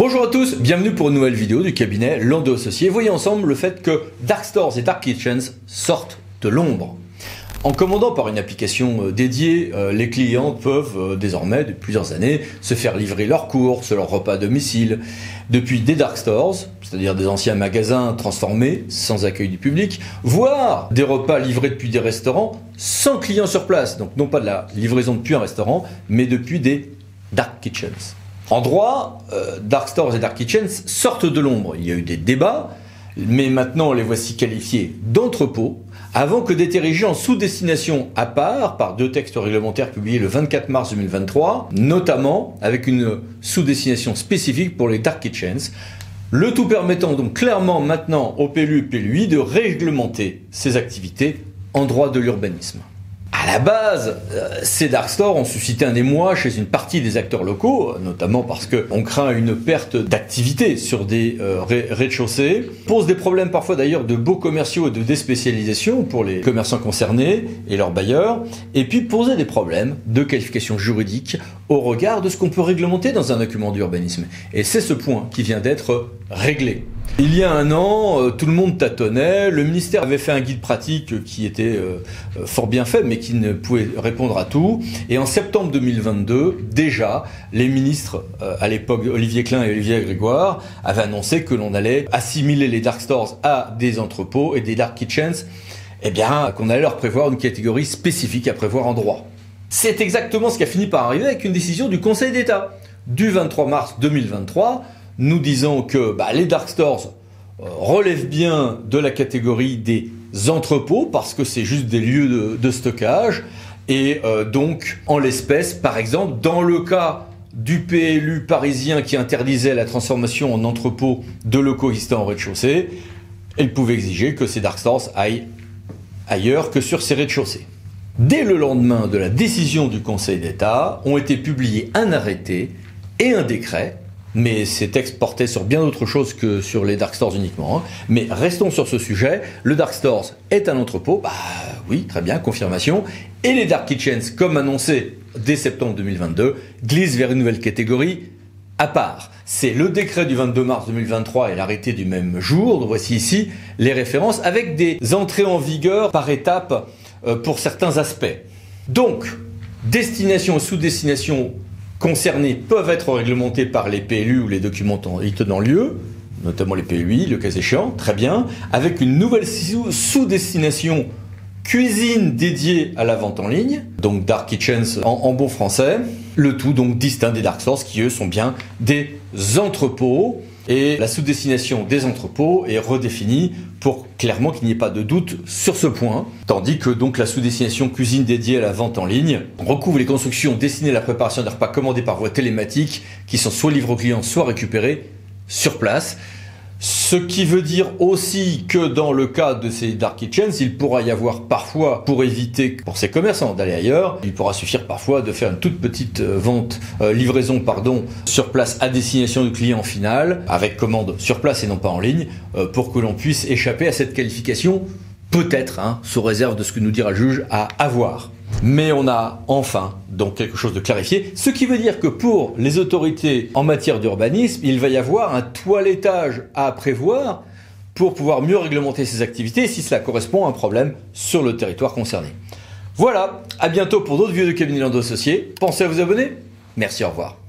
Bonjour à tous, bienvenue pour une nouvelle vidéo du cabinet Landau Associés. Voyons ensemble le fait que Dark Stores et Dark Kitchens sortent de l'ombre. En commandant par une application dédiée, les clients peuvent désormais, depuis plusieurs années, se faire livrer leurs courses, leurs repas à domicile, depuis des Dark Stores, c'est-à-dire des anciens magasins transformés, sans accueil du public, voire des repas livrés depuis des restaurants sans clients sur place. Donc non pas de la livraison depuis un restaurant, mais depuis des Dark Kitchens. En droit, Dark Stores et Dark Kitchens sortent de l'ombre. Il y a eu des débats, mais maintenant les voici qualifiés d'entrepôts, avant que d'être érigés en sous-destination à part par deux textes réglementaires publiés le 24 mars 2023, notamment avec une sous-destination spécifique pour les Dark Kitchens, le tout permettant donc clairement maintenant au PLU et PLUI de réglementer ces activités en droit de l'urbanisme. À la base, ces dark stores ont suscité un émoi chez une partie des acteurs locaux, notamment parce qu'on craint une perte d'activité sur des rez-de-chaussée, pose des problèmes parfois d'ailleurs de baux commerciaux et de déspécialisation pour les commerçants concernés et leurs bailleurs, et puis poser des problèmes de qualification juridique au regard de ce qu'on peut réglementer dans un document d'urbanisme. Et c'est ce point qui vient d'être réglé. Il y a un an, tout le monde tâtonnait, le ministère avait fait un guide pratique qui était fort bien fait, mais qui ne pouvait répondre à tout. Et en septembre 2022, déjà, les ministres, à l'époque Olivier Klein et Olivier Grégoire, avaient annoncé que l'on allait assimiler les dark stores à des entrepôts et des dark kitchens, eh bien, qu'on allait leur prévoir une catégorie spécifique à prévoir en droit. C'est exactement ce qui a fini par arriver avec une décision du Conseil d'État du 23 mars 2023, nous disons que les dark stores relèvent bien de la catégorie des entrepôts parce que c'est juste des lieux de stockage et donc en l'espèce, par exemple, dans le cas du PLU parisien qui interdisait la transformation en entrepôt de locaux existants en rez-de-chaussée, elle pouvait exiger que ces dark stores aillent ailleurs que sur ces rez-de-chaussée. Dès le lendemain de la décision du Conseil d'État, ont été publiés un arrêté et un décret. Mais ces textes portaient sur bien d'autres choses que sur les dark stores uniquement. Mais restons sur ce sujet. Le dark stores est un entrepôt. Oui, très bien, confirmation. Et les dark kitchens, comme annoncé dès septembre 2022, glissent vers une nouvelle catégorie à part. C'est le décret du 22 mars 2023 et l'arrêté du même jour. Voici ici les références avec des entrées en vigueur par étapes pour certains aspects. Donc, destination et sous-destination concernés peuvent être réglementés par les PLU ou les documents y tenant lieu, notamment les PLUI, le cas échéant, très bien, avec une nouvelle sous-destination cuisine dédiée à la vente en ligne, donc Dark Kitchens en bon français, le tout donc distinct des Dark Stores qui eux sont bien des entrepôts, et la sous-destination des entrepôts est redéfinie pour clairement qu'il n'y ait pas de doute sur ce point, tandis que donc la sous-destination cuisine dédiée à la vente en ligne recouvre les constructions destinées à la préparation des repas commandés par voie télématique qui sont soit livrés aux clients, soit récupérés sur place. Ce qui veut dire aussi que dans le cas de ces dark kitchens, il pourra y avoir parfois, pour éviter pour ces commerçants d'aller ailleurs, il pourra suffire parfois de faire une toute petite livraison sur place à destination du client final, avec commande sur place et non pas en ligne, pour que l'on puisse échapper à cette qualification, peut-être, sous réserve de ce que nous dira le juge, à avoir. Mais on a enfin donc quelque chose de clarifié, ce qui veut dire que pour les autorités en matière d'urbanisme, il va y avoir un toilettage à prévoir pour pouvoir mieux réglementer ces activités si cela correspond à un problème sur le territoire concerné. Voilà, à bientôt pour d'autres vidéos de cabinet Landau Associés. Pensez à vous abonner. Merci, au revoir.